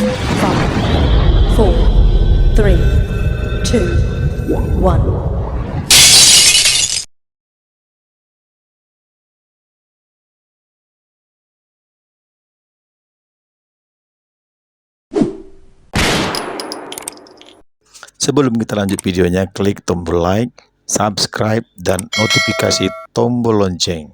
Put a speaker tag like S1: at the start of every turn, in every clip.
S1: 5, 4, 3, 2, 1.
S2: Sebelum kita lanjut videonya, klik tombol like, subscribe, dan notifikasi tombol lonceng.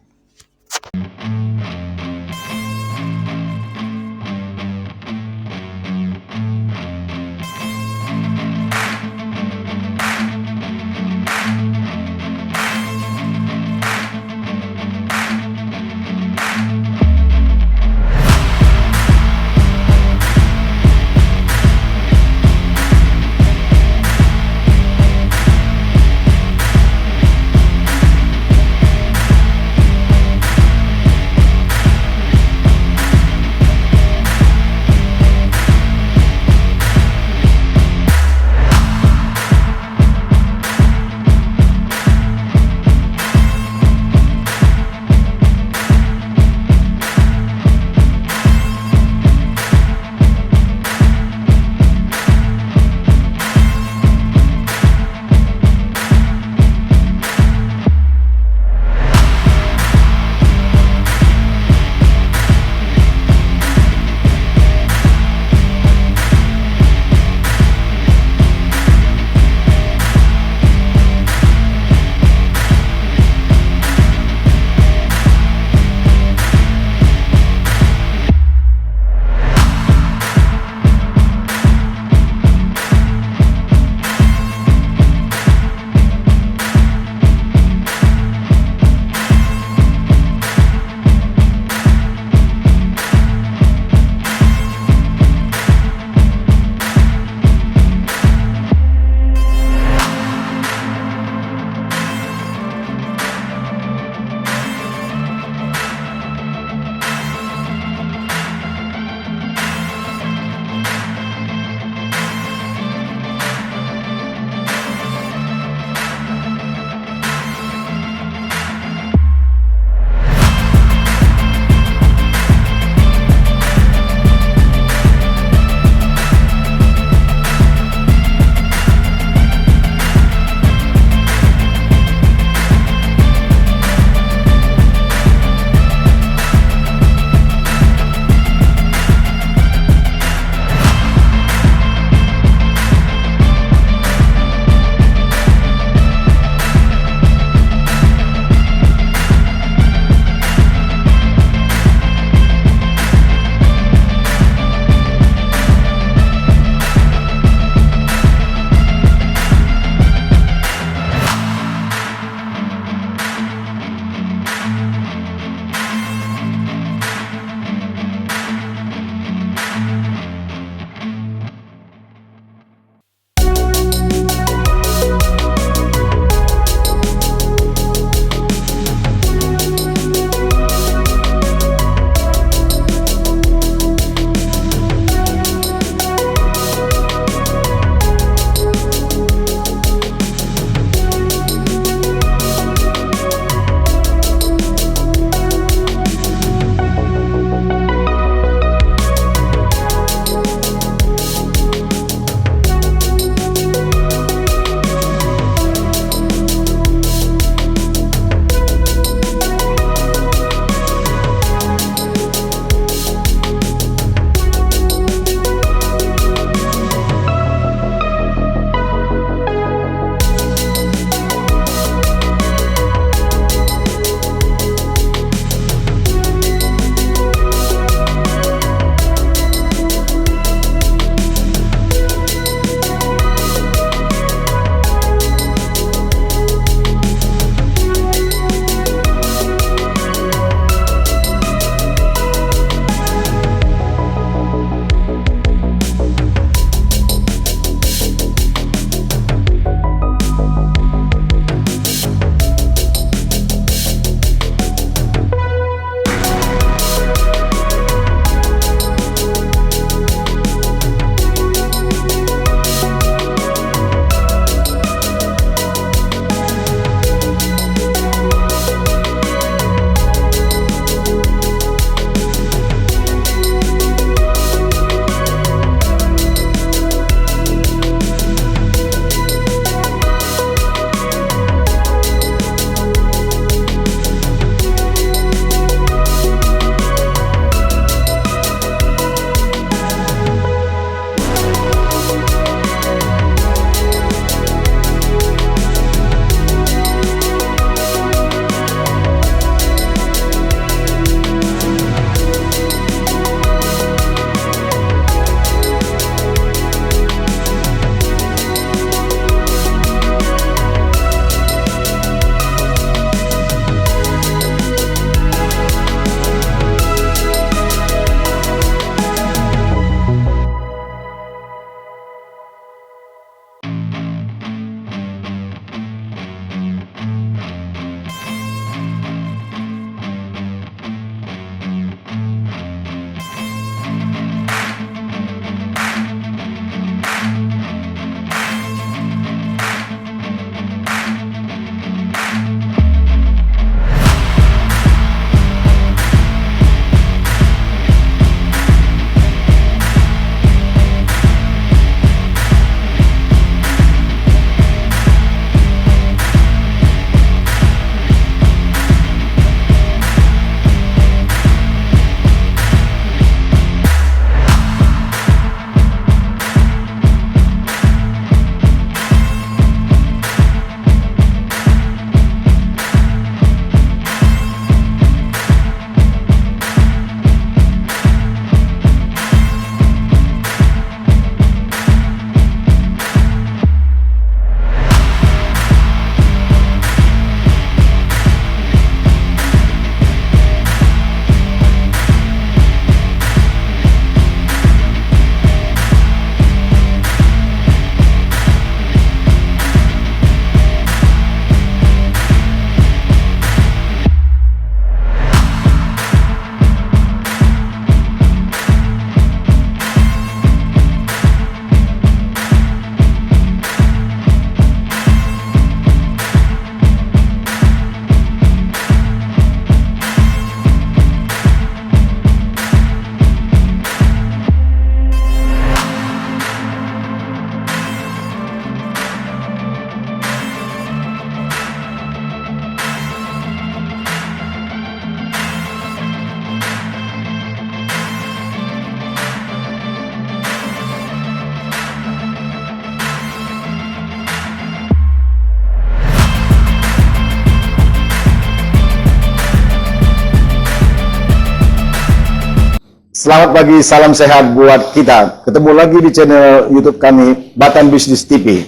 S3: Selamat pagi, salam sehat buat kita. Ketemu lagi di channel YouTube kami, Batam Business TV.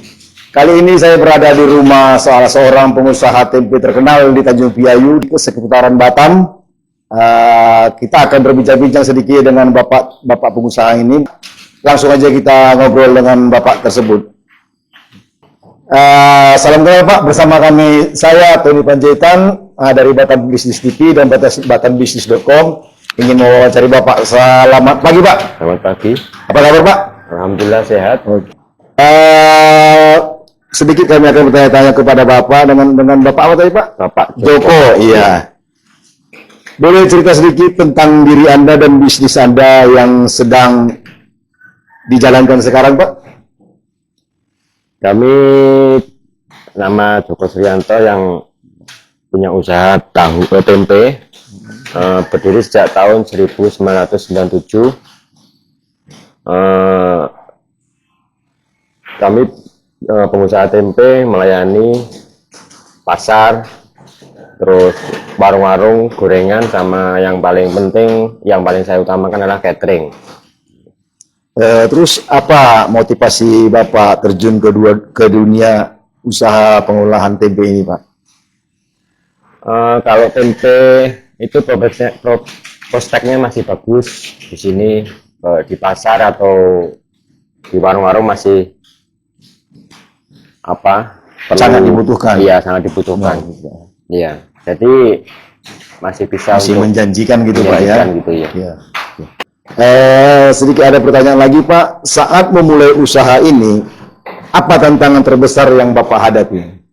S3: Kali ini saya berada di rumah salah seorang pengusaha tempe terkenal di Tanjung Piayu, di seputaran Batam. Kita akan berbincang-bincang sedikit dengan bapak pengusaha ini. Langsung aja kita ngobrol dengan bapak tersebut. Salam kenal Pak, bersama kami saya Tony Panjaitan dari Batam Business TV dan batambusiness.com. Ingin mewawancari Bapak. Selamat pagi Pak.
S4: Selamat pagi.
S3: Apa kabar Pak?
S4: Alhamdulillah sehat.
S3: Sedikit kami akan bertanya-tanya kepada Bapak dengan Bapak apa tadi Pak?
S4: Bapak
S3: Joko. Iya. Boleh cerita sedikit tentang diri Anda dan bisnis Anda yang sedang dijalankan sekarang Pak?
S4: Kami nama Joko Suryanto yang punya usaha tahu tempe. Berdiri sejak tahun 1997. Kami pengusaha tempe melayani pasar, terus warung-warung, gorengan, sama yang paling penting, yang paling saya utamakan adalah catering.
S3: Terus apa motivasi Bapak terjun ke dunia usaha pengolahan tempe ini Pak?
S4: Kalau tempe itu prospeknya masih bagus di sini, di pasar atau di warung-warung masih
S3: sangat dibutuhkan.
S4: Iya, sangat dibutuhkan. Iya, jadi masih bisa
S3: menjanjikan gitu Pak ya.
S4: Gitu, ya.
S3: Ya. Sedikit ada pertanyaan lagi Pak. Saat memulai usaha ini, apa tantangan terbesar yang Bapak hadapi?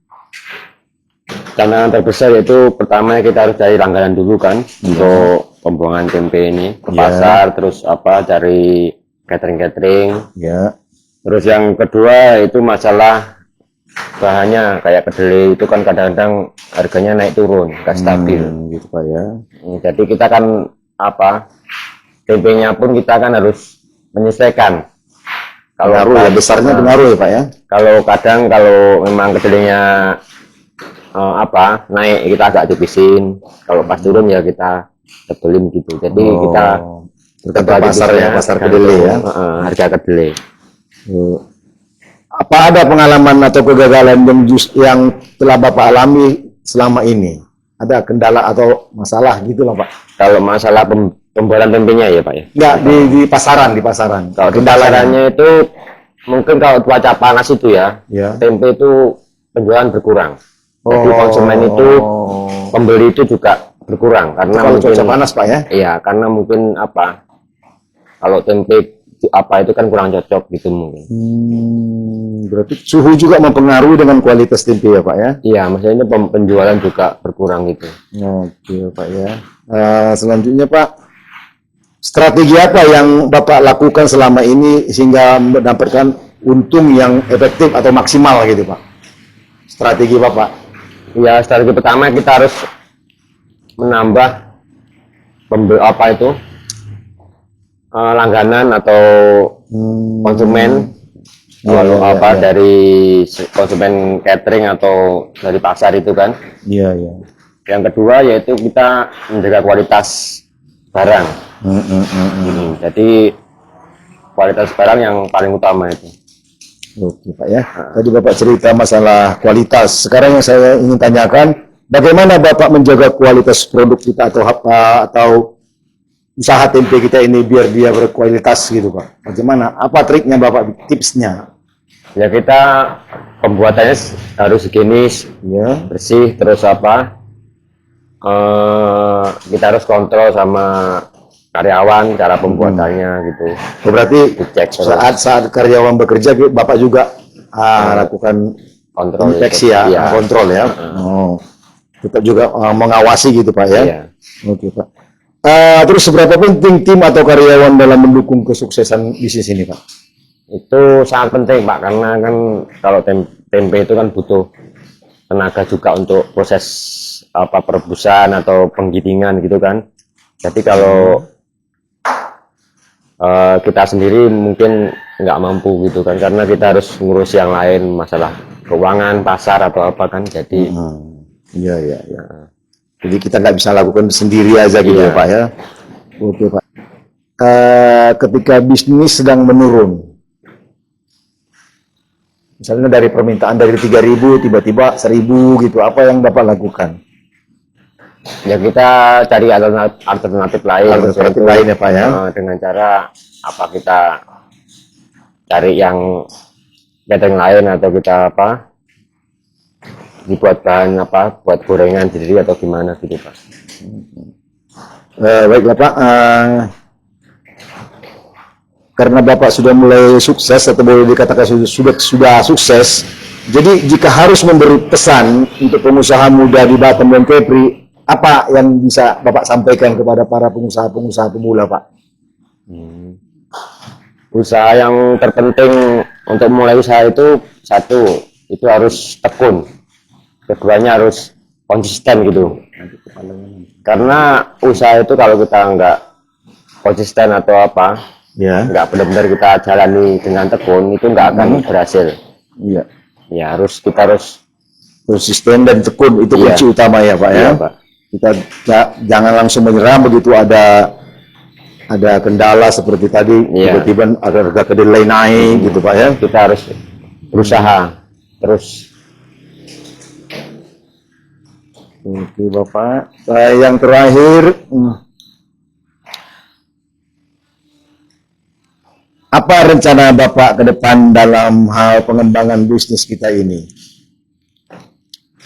S4: Tantangan terbesar yaitu pertama kita harus cari langganan dulu kan, untuk pembuangan tempe ini ke pasar, terus cari catering.
S3: Ya.
S4: Terus yang kedua itu masalah bahannya, kayak kedelai itu kan kadang-kadang harganya naik turun, nggak stabil.
S3: Gitu Pak ya.
S4: Jadi kita kan tempenya pun kita kan harus menyesuaikan. Kalau
S3: besarnya pengaruh ya Pak ya.
S4: Kalau memang kedelainya naik, kita agak tipisin. Kalau pas turun ya kita tebelin gitu. Jadi kita
S3: tergantung pasar kedelai ya.
S4: Harga kedelai.
S3: Apa ada pengalaman atau kegagalan yang telah Bapak alami selama ini? Ada kendala atau masalah gitu lah Pak?
S4: Kalau masalah pembuatan tempenya ya Pak ya?
S3: Enggak, di pasaran.
S4: Kalau di pasarannya itu mungkin kalau cuaca panas itu ya, tempe itu penjualan berkurang. Jadi konsumen itu, pembeli itu juga berkurang karena
S3: kalau
S4: mungkin
S3: cuaca panas Pak ya?
S4: Iya, karena mungkin kalau tempe itu kan kurang cocok gitu mungkin.
S3: Berarti suhu juga mempengaruhi dengan kualitas tempe ya Pak ya?
S4: Iya, maksudnya ini penjualan juga berkurang gitu.
S3: Oke Pak ya. Selanjutnya Pak, strategi apa yang Bapak lakukan selama ini sehingga mendapatkan untung yang efektif atau maksimal gitu Pak? Strategi Bapak?
S4: Ya, strategi pertama kita harus menambah langganan atau konsumen. Dari konsumen catering atau dari pasar itu kan. Iya. Yang kedua yaitu kita menjaga kualitas barang. Jadi kualitas barang yang paling utama itu.
S3: Oke Pak ya. Tadi Bapak cerita masalah kualitas. Sekarang yang saya ingin tanyakan, bagaimana Bapak menjaga kualitas produk kita atau usaha tempe kita ini biar dia berkualitas gitu Pak? Bagaimana? Apa triknya Bapak? Tipsnya?
S4: Ya kita pembuatannya harus higienis, bersih, terus kita harus kontrol sama karyawan cara pembuatannya gitu.
S3: Berarti
S4: dicek
S3: saat karyawan bekerja Bapak juga lakukan kontrol, inspeksi ya, kontrol ya. Tetap juga mengawasi gitu Pak ya. Iya. Oke Pak. Terus seberapa penting tim atau karyawan dalam mendukung kesuksesan bisnis ini Pak?
S4: Itu sangat penting Pak, karena kan kalau tempe itu kan butuh tenaga juga untuk proses perebusan atau penggilingan gitu kan. Jadi kalau kita sendiri mungkin nggak mampu gitu kan, karena kita harus ngurus yang lain, masalah keuangan, pasar atau apa kan. Jadi
S3: iya. Jadi kita nggak bisa lakukan sendiri aja gitu ya Pak ya. Oke Pak. ketika bisnis sedang menurun? Misalnya dari permintaan dari 3.000 tiba-tiba 1.000 gitu, apa yang Bapak lakukan?
S4: Ya kita cari alternatif lain.
S3: Alternatif lain ya Pak ya?
S4: Dengan cara apa, kita cari yang catering lain, atau kita apa, dibuat bahan apa, buat gorengan sendiri atau gimana gitu Pak.
S3: Baiklah Pak, karena Bapak sudah mulai sukses atau boleh dikatakan sudah sukses, jadi jika harus memberi pesan untuk pengusaha muda di Batam dan Kepri, apa yang bisa Bapak sampaikan kepada para pengusaha pemula Pak?
S4: Usaha yang terpenting untuk mulai usaha itu, satu, itu harus tekun. Keduanya harus konsisten gitu. Karena usaha itu kalau kita nggak konsisten atau apa,
S3: Ya.
S4: nggak benar-benar kita jalani dengan tekun, itu nggak akan berhasil.
S3: Iya.
S4: Ya kita harus
S3: Konsisten dan tekun itu
S4: Iya.
S3: kunci utama ya Pak ya.
S4: Iya, Pak.
S3: Kita jangan langsung menyerah begitu ada kendala seperti tadi,
S4: Iya.
S3: tiba-tiba ada harga kedelai naik gitu Pak ya.
S4: Kita harus berusaha terus.
S3: Oke Bapak, yang terakhir, apa rencana Bapak ke depan dalam hal pengembangan bisnis kita ini?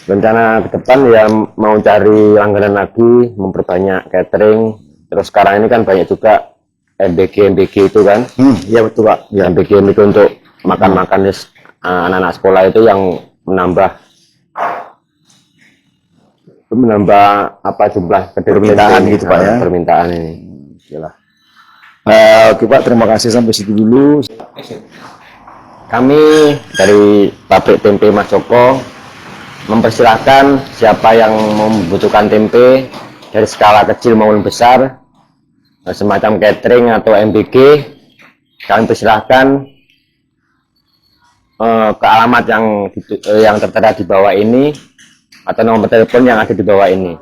S4: Rencana ke depan ya mau cari langganan lagi, memperbanyak catering. Terus sekarang ini kan banyak juga MBG itu kan.
S3: Iya betul Pak. Ya.
S4: MBG untuk makan-makan anak-anak sekolah itu yang menambah apa jumlah
S3: Permintaan gitu, Pak, ya?
S4: Permintaan ini.
S3: Yalah. Oke Pak, terima kasih sampai situ dulu.
S4: Kami dari pabrik tempe Mas Joko mempersilahkan siapa yang membutuhkan tempe dari skala kecil maupun besar, semacam catering atau MBG, kami persilahkan ke alamat yang tertera di bawah ini atau nomor telepon yang ada di bawah ini.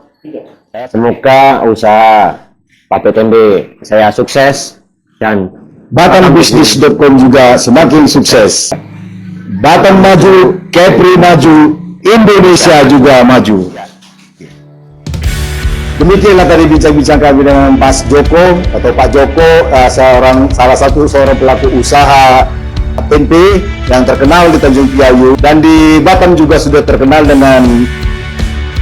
S4: Semoga usaha pabrik tempe saya sukses dan
S3: BatamBusiness.com juga semakin sukses. Batam maju, Kepri maju, Indonesia juga maju. Demikianlah tadi bincang-bincang kami dengan Pak Joko atau Pak Joko, salah satu pelaku usaha tempe yang terkenal di Tanjung Priok, dan di Batam juga sudah terkenal dengan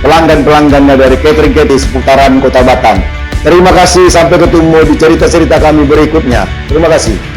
S3: pelanggan-pelanggannya dari catering di seputaran Kota Batam. Terima kasih, sampai ketemu di cerita-cerita kami berikutnya. Terima kasih.